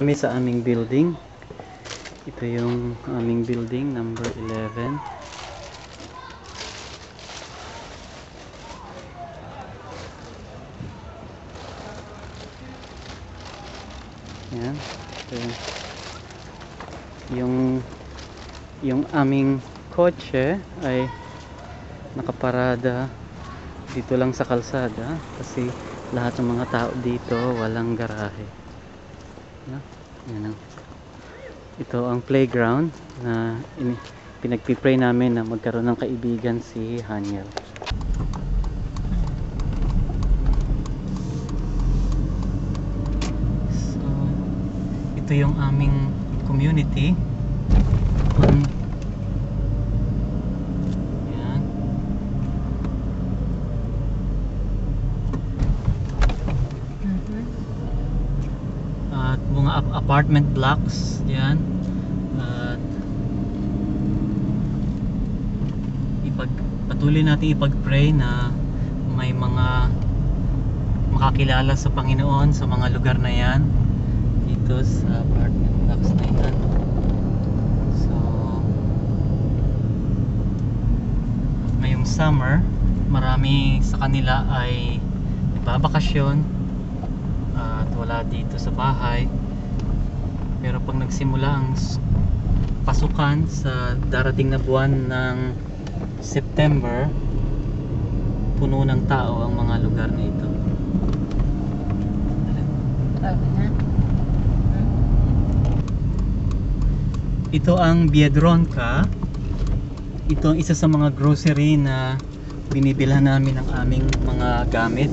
Kami sa aming building. Ito yung aming building, number 11. Yan. Ito yung aming kotse ay nakaparada dito lang sa kalsada kasi lahat ng mga tao dito walang garahe. Yan. Ito ang playground na pinagpipray namin na magkaroon ng kaibigan si Haniel. So, ito yung aming community. Yan. At mga apartment blocks. Yan. At patuloy natin ipag-pray na may mga makakilala sa Panginoon sa mga lugar na yan dito sa apartment blocks na yan. So ngayong summer marami sa kanila ay nagbabakasyon at wala dito sa bahay, pero pag nagsimula ang pasukan sa darating na buwan ng September, puno ng tao ang mga lugar na ito. Ito ang Biedronka. Ito ang isa sa mga grocery na binibilhan namin ang aming mga gamit.